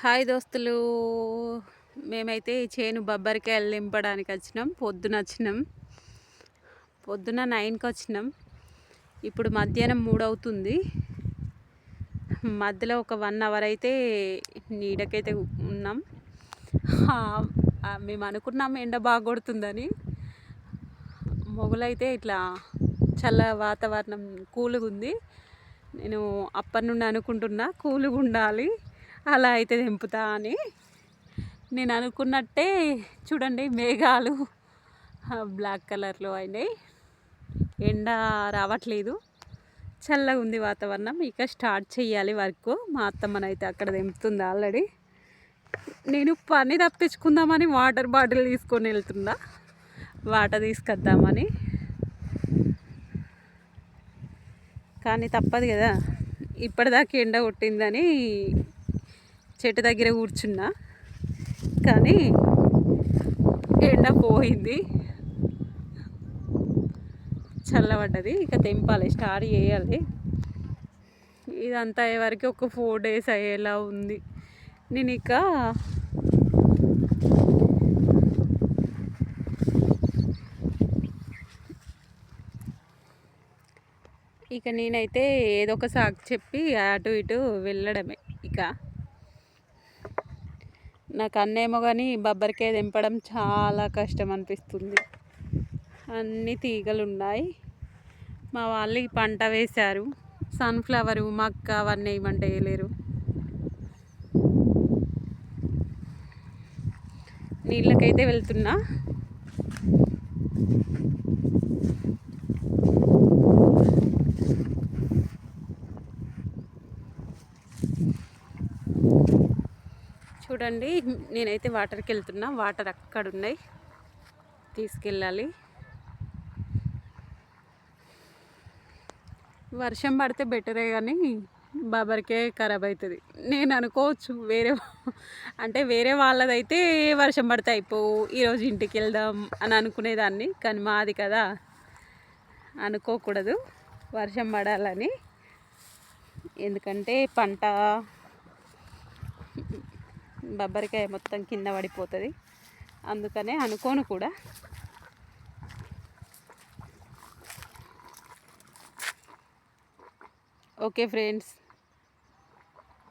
Hi దోస్తులు. మేమైతే ఈ చేను బొబ్బరికాయలు నింపడానికి వచ్చినాం. పొద్దున 9కి వచ్చినాం. ఇప్పుడు మధ్యాహ్నం 3 అవుతుంది. మధ్యలో ఒక 1 అవర్ అయితే నీడకైతే ఉన్నాం. మేము అనుకున్నాం ఎండ బాగా కొడుతుందని. మొగలైతే ఇట్లా చల్ల వాతావరణం కూల్గా ఉంది. నేను అప్పటి నుండి అనుకుంటున్నా కూల్గా ఉండాలి, అలా అయితే తెంపుతా అని. నేను అనుకున్నట్టే చూడండి, మేఘాలు బ్లాక్ కలర్లో అయినాయి. ఎండ రావట్లేదు, చల్లగా ఉంది వాతావరణం. ఇక స్టార్ట్ చేయాలి వర్క్. మా అత్తమ్మనైతే అక్కడ తెంపుతుంది ఆల్రెడీ. నేను పని తప్పించుకుందామని వాటర్ బాటిల్ తీసుకొని వెళ్తున్నా, వాటర్ తీసుకొద్దామని. కానీ తప్పదు కదా, ఇప్పటిదాకా ఎండ కొట్టిందని చెట్టు దగ్గర కూర్చున్నా, కానీ ఎండ పోయింది, చల్లబడ్డది. ఇక తెంపాలి, స్టార్ట్ చేయాలి. ఇదంతా అయ్యేవరకు ఒక 4 days అయ్యేలా ఉంది. నేను ఇక నేనైతే ఏదో ఒక సాకు చెప్పి అటు ఇటు వెళ్ళడమే. ఇక నాకు అన్నేమో కానీ బొబ్బరికాయ తెంపడం చాలా కష్టం అనిపిస్తుంది. అన్ని తీగలు ఉన్నాయి. మా వాళ్ళు ఈ పంట వేశారు, సన్ఫ్లవరు, మక్క అవన్నీ వేయమంటే వేయలేరు. నీళ్ళకైతే వెళ్తున్నా. చూడండి, నేనైతే వాటర్కి వెళ్తున్నా. వాటర్ అక్కడ ఉన్నాయి, తీసుకెళ్ళాలి. వర్షం పడితే బెటరే, కానీ బొబ్బరికాయ ఖరాబ్ అవుతుంది. నేను అనుకోవచ్చు వేరే వాళ్ళదైతే వర్షం పడితే అయిపోవు, ఈరోజు ఇంటికి వెళ్దాం అని అనుకునేదాన్ని. కానీ మాది కదా, అనుకోకూడదు వర్షం పడాలని. ఎందుకంటే పంట బొబ్బరికాయ మొత్తం కింద పడిపోతుంది, అందుకనే అనుకోను కూడా. Okay friends,